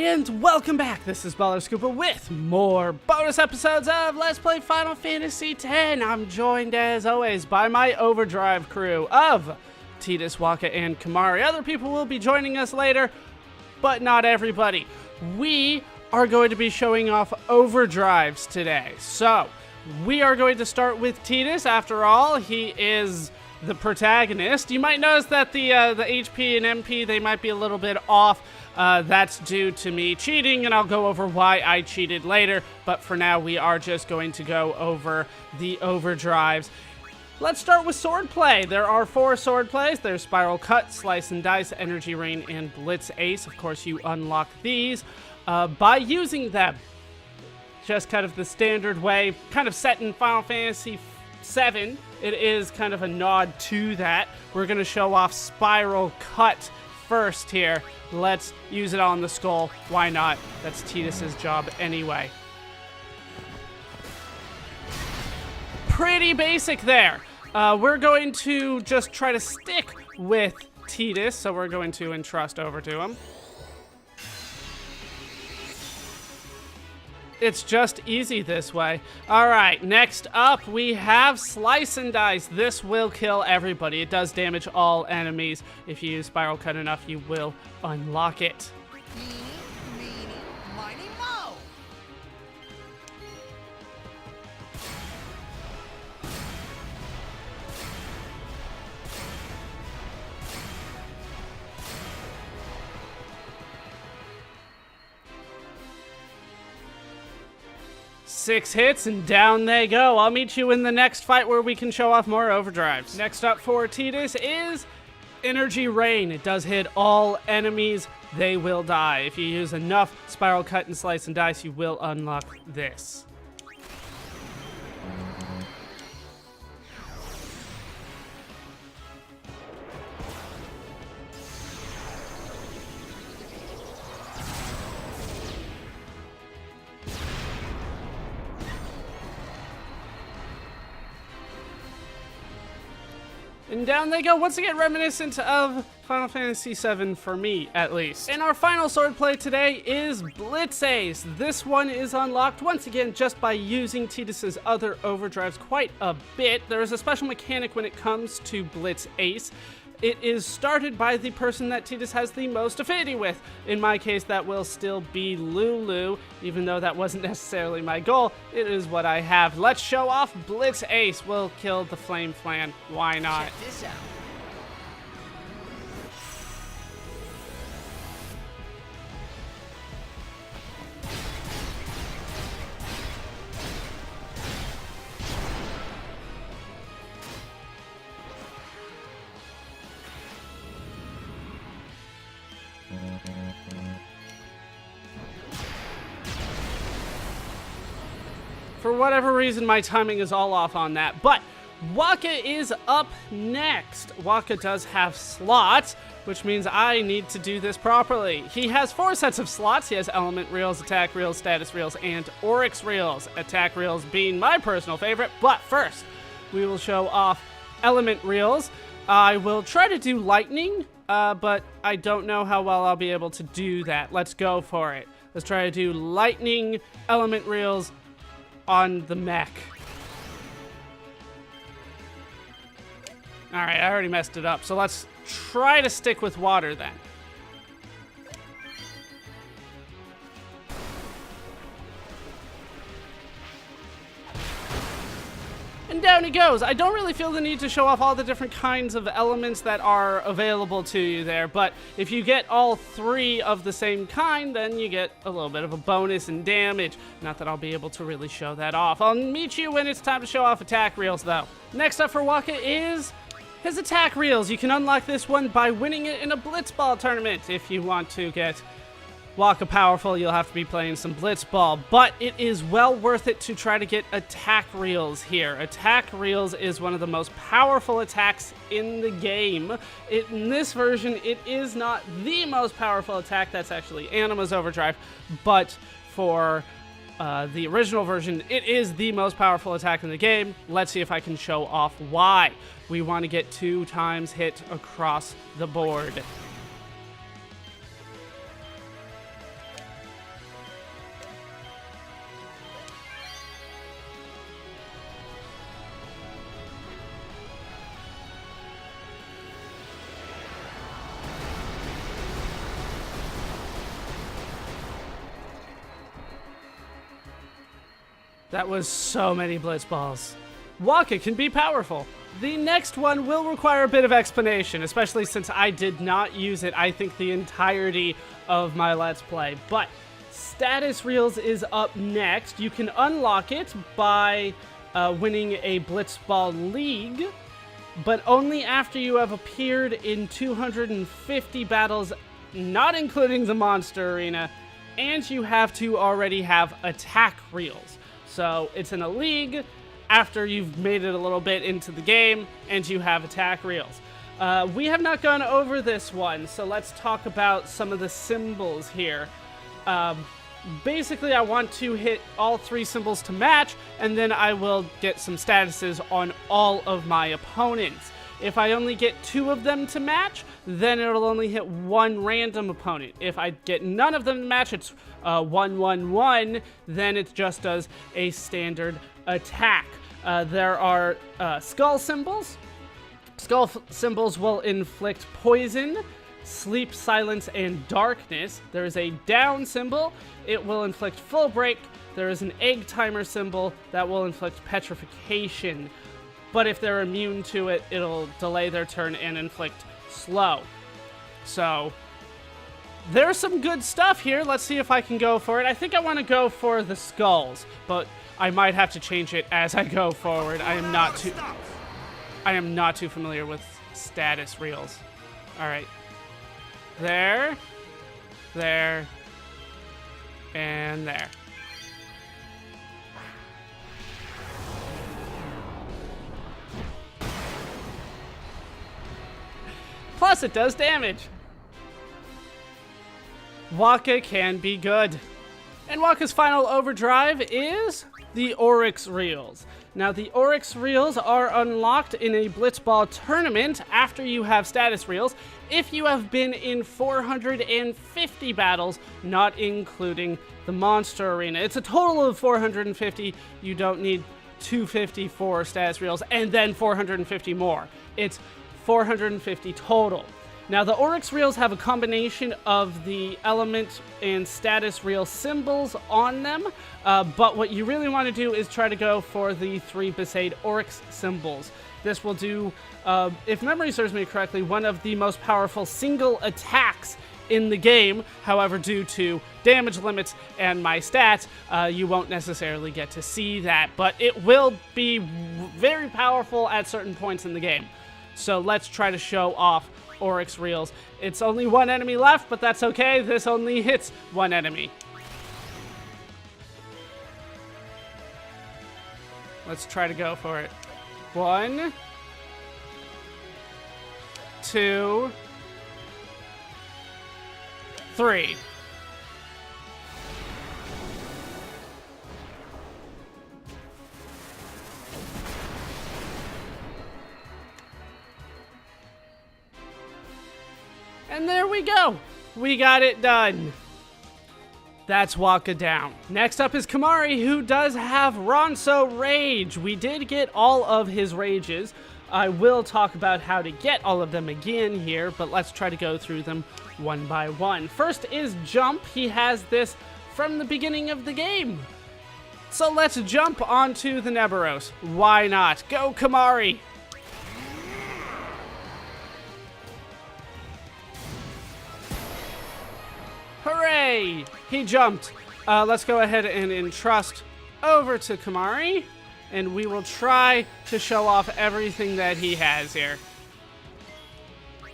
everybody, and welcome back. This is ballerscuba with more bonus episodes of Let's Play Final Fantasy X. I'm joined, as always, by my Overdrive crew of Tidus, Wakka, and Kumari. Other people will be joining us later, but not everybody. We are going to be showing off overdrives today. So, we are going to start with Tidus. After all, he is the protagonist. You might notice that the HP and MP, they might be a little bit off. That's due to me cheating, and I'll go over why I cheated later. But for now, we are just going to go over the overdrives. Let's start with Swordplay. There are 4 Swordplays. There's Spiral Cut, Slice and Dice, Energy Rain, and Blitz Ace. Of course, you unlock these by using them. Just kind of the standard way, kind of set in Final Fantasy VII. It is kind of a nod to that. We're going to show off Spiral Cut first here. Let's use it on the skull. Why not? That's Tidus's job anyway. Pretty basic there. We're going to just try to stick with Tidus, so we're going to entrust over to him. It's just easy this way. Alright, next up we have Slice and Dice. This will kill everybody. It does damage all enemies. If you use Spiral Cut enough, you will unlock it. Mighty Mo! 6 hits and down they go. I'll meet you in the next fight where we can show off more overdrives. Next up for Tidus is Energy Rain. It does hit all enemies. They will die. If you use enough Spiral Cut and Slice and Dice, you will unlock this. And down they go, once again reminiscent of Final Fantasy VII for me, at least. And our final swordplay today is Blitz Ace. This one is unlocked, once again, just by using Tidus's other overdrives quite a bit. There is a special mechanic when it comes to Blitz Ace. It is started by the person that Tidus has the most affinity with. In my case, that will still be Lulu, even though that wasn't necessarily my goal. It is what I have. Let's show off Blitz Ace. We'll kill the Flame Flan. Why not? Check this out. For whatever reason, my timing is all off on that, but Wakka is up next. Wakka does have slots, which means I need to do this properly. He has 4 sets of slots. He has Element Reels, Attack Reels, Status Reels, and Oryx Reels. Attack Reels being my personal favorite, but first, we will show off Element Reels. I will try to do Lightning, but I don't know how well I'll be able to do that. Let's go for it. Let's try to do Lightning Element Reels on the mech. Alright, I already messed it up, so let's try to stick with water then. And down he goes. I don't really feel the need to show off all the different kinds of elements that are available to you there, but if you get all 3 of the same kind, then you get a little bit of a bonus in damage. Not that I'll be able to really show that off. I'll meet you when it's time to show off Attack Reels, though. Next up for Wakka is his Attack Reels. You can unlock this one by winning it in a Blitzball tournament. If you want to get Wakka powerful, you'll have to be playing some Blitzball, but it is well worth it to try to get Attack Reels here. Attack Reels is one of the most powerful attacks in the game. In this version, it is not the most powerful attack. That's actually Anima's Overdrive, but for the original version, it is the most powerful attack in the game. Let's see if I can show off why. We want to get 2 times hit across the board. That was so many Blitz Balls. Wakka can be powerful. The next one will require a bit of explanation, especially since I did not use it, I think, the entirety of my Let's Play. But Tidus Reels is up next. You can unlock it by winning a Blitz Ball League, but only after you have appeared in 250 battles, not including the Monster Arena, and you have to already have attack reels. So it's in a league after you've made it a little bit into the game and you have attack reels. We have not gone over this one, so let's talk about some of the symbols here. Basically, I want to hit all 3 symbols to match, and then I will get some statuses on all of my opponents. If I only get 2 of them to match, then it'll only hit 1 random opponent. If I get none of them to match, it's 1-1-1, then it just does a standard attack. There are skull symbols. Skull symbols will inflict poison, sleep, silence, and darkness. There is a down symbol. It will inflict full break. There is an egg timer symbol that will inflict petrification. But if they're immune to it, it'll delay their turn and inflict slow. So there's some good stuff here. Let's see if I can go for it. I think I want to go for the skulls, but I might have to change it as I go forward. I am not too familiar with Tidus Reels. All right. There, and there. Plus, it does damage. Wakka can be good. And Wakka's final overdrive is the Oryx Reels. Now, the Oryx Reels are unlocked in a Blitzball tournament after you have Tidus Reels if you have been in 450 battles, not including the Monster Arena. It's a total of 450. You don't need 250 for Tidus Reels and then 450 more. It's 450 total. Now, the Oryx Reels have a combination of the element and Tidus Reel symbols on them, but what you really want to do is try to go for the 3 Besaid Oryx symbols. This will do, if memory serves me correctly, one of the most powerful single attacks in the game. However, due to damage limits and my stats, you won't necessarily get to see that, but it will be very powerful at certain points in the game. So let's try to show off Oryx Reels. It's only 1 enemy left, but that's okay. This only hits 1 enemy. Let's try to go for it. 1, 2, 3. And there we go. We got it done. That's Wakka down. Next up is Kumari, who does have Ronso Rage. We did get all of his rages. I will talk about how to get all of them again here, but let's try to go through them one by one. First is Jump. He has this from the beginning of the game. So let's jump onto the Neberos. Why not? Go, Kumari! Hooray! He jumped. Let's go ahead and entrust over to Kumari, and we will try to show off everything that he has here.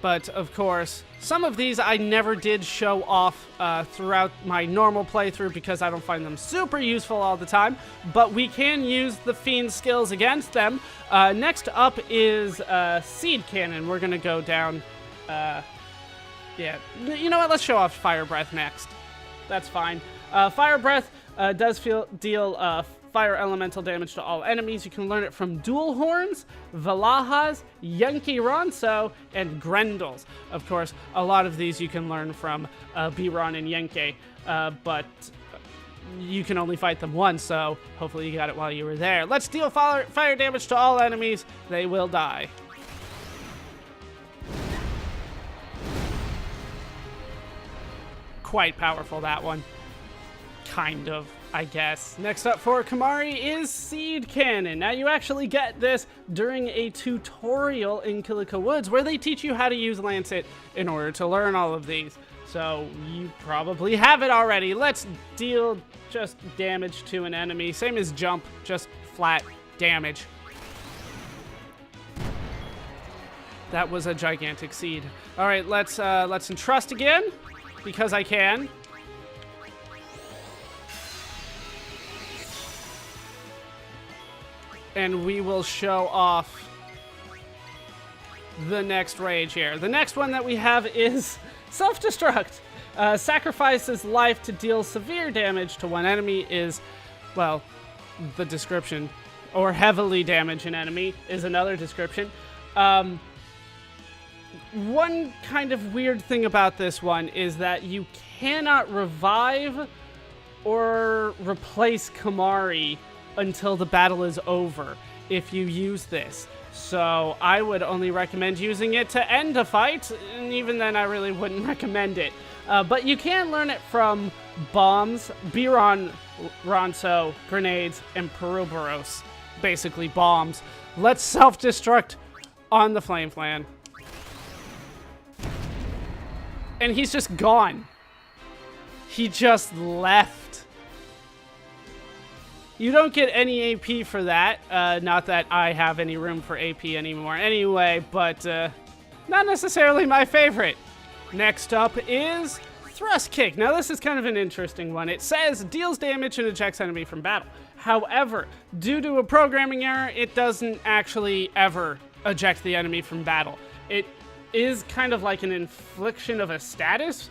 But, of course, some of these I never did show off throughout my normal playthrough because I don't find them super useful all the time, but we can use the Fiend skills against them. Next up is Seed Cannon. We're going to go down... Yeah, you know what? Let's show off Fire Breath next. That's fine. Fire Breath does deal fire elemental damage to all enemies. You can learn it from Dual Horns, Valahas, Yankee Ronso, and Grendels. Of course, a lot of these you can learn from Biron and Yankee, but you can only fight them once, so hopefully you got it while you were there. Let's deal fire damage to all enemies. They will die. Quite powerful, that one. Kind of. I guess. Next up for Kumari is Seed Cannon. Now you actually get this during a tutorial in Kilika Woods where they teach you how to use Lancet in order to learn all of these. So you probably have it already. Let's deal just damage to an enemy. Same as jump, just flat damage. That was a gigantic seed. All right, let's entrust again because I can. And we will show off the next rage here. The next one that we have is self-destruct. Sacrifices life to deal severe damage to one enemy is, well, the description. Or heavily damage an enemy is another description. One kind of weird thing about this one is that you cannot revive or replace Kimahri until the battle is over if you use this. So I would only recommend using it to end a fight, and even then I really wouldn't recommend it. But you can learn it from bombs, Biron, Ronso, grenades, and Perubaros. Basically bombs. Let's self-destruct on the Flame Flan. And he's just gone. He just left. You don't get any AP for that. Not that I have any room for AP anymore anyway, but not necessarily my favorite. Next up is Thrust Kick. Now this is kind of an interesting one. It says deals damage and ejects enemy from battle. However, due to a programming error, it doesn't actually ever eject the enemy from battle. It is kind of like an infliction of a status,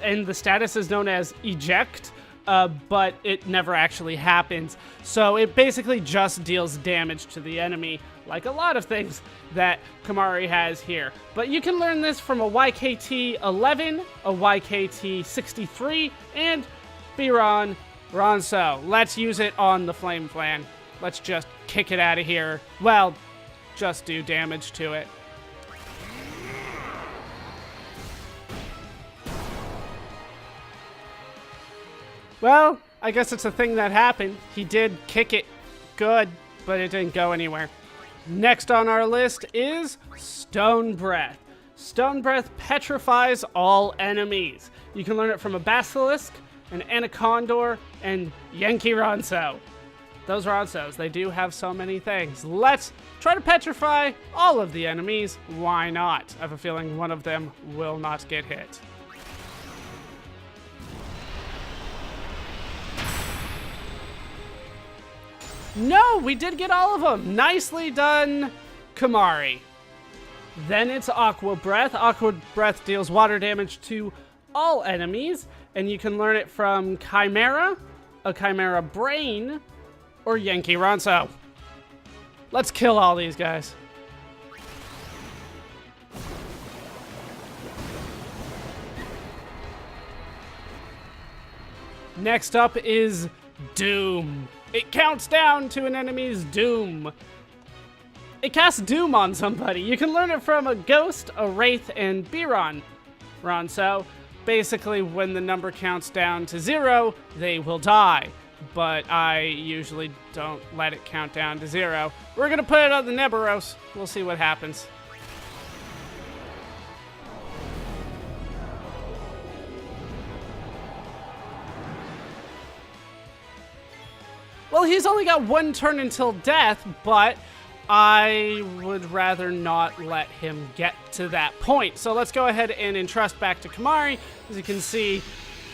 and the status is known as eject, but it never actually happens. So it basically just deals damage to the enemy, like a lot of things that Kumari has here. But you can learn this from a YKT 11, a YKT 63, and Biron Ronso. Let's use it on the Flame Flan. Let's just kick it out of here. Well, just do damage to it. Well, I guess it's a thing that happened. He did kick it good, but it didn't go anywhere. Next on our list is Stone Breath. Stone Breath petrifies all enemies. You can learn it from a Basilisk, an Anacondor, and Yankee Ronso. Those Ronsos, they do have so many things. Let's try to petrify all of the enemies. Why not? I have a feeling one of them will not get hit. No, we did get all of them. Nicely done, Kumari. Then it's Aqua Breath. Aqua Breath deals water damage to all enemies, and you can learn it from Chimera, a Chimera Brain, or Yankee Ronso. Let's kill all these guys. Next up is Doom. It counts down to an enemy's doom. It casts doom on somebody. You can learn it from a Ghost, a Wraith, and Biron Ronso. Basically, when the number counts down to 0, they will die. But I usually don't let it count down to 0. We're gonna put it on the Neberos. We'll see what happens. Well, he's only got one turn until death, but I would rather not let him get to that point. So let's go ahead and entrust back to Kumari. As you can see,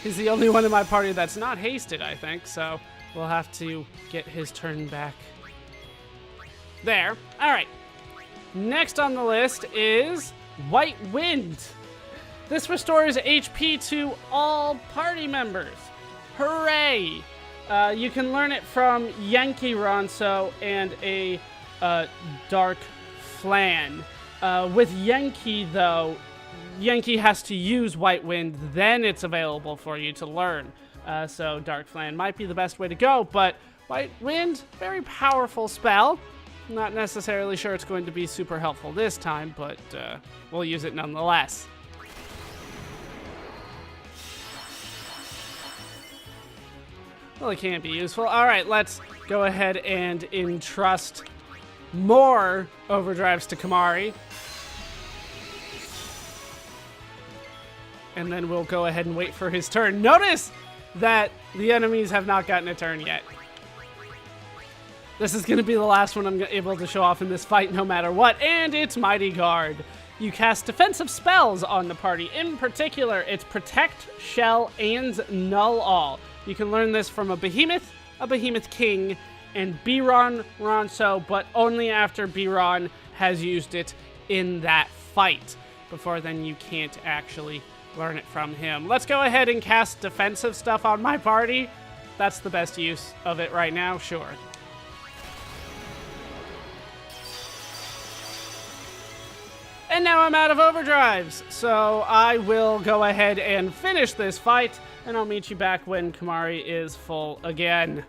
he's the only one in my party that's not hasted, I think. So we'll have to get his turn back. There. All right. Next on the list is White Wind. This restores HP to all party members. Hooray! You can learn it from Yankee Ronso and a Dark Flan. With Yankee, though, Yankee has to use White Wind, then it's available for you to learn. So Dark Flan might be the best way to go, but White Wind, very powerful spell. Not necessarily sure it's going to be super helpful this time, but we'll use it nonetheless. Well, it can't be useful. All right, let's go ahead and entrust more overdrives to Kumari. And then we'll go ahead and wait for his turn. Notice that the enemies have not gotten a turn yet. This is going to be the last one I'm able to show off in this fight no matter what, and it's Mighty Guard. You cast defensive spells on the party. In particular, it's Protect, Shell, and Null All. You can learn this from a Behemoth King, and Biron Ronso, but only after Biron has used it in that fight. Before then, you can't actually learn it from him. Let's go ahead and cast defensive stuff on my party. That's the best use of it right now, sure. And now I'm out of overdrives, so I will go ahead and finish this fight, and I'll meet you back when Kumari is full again.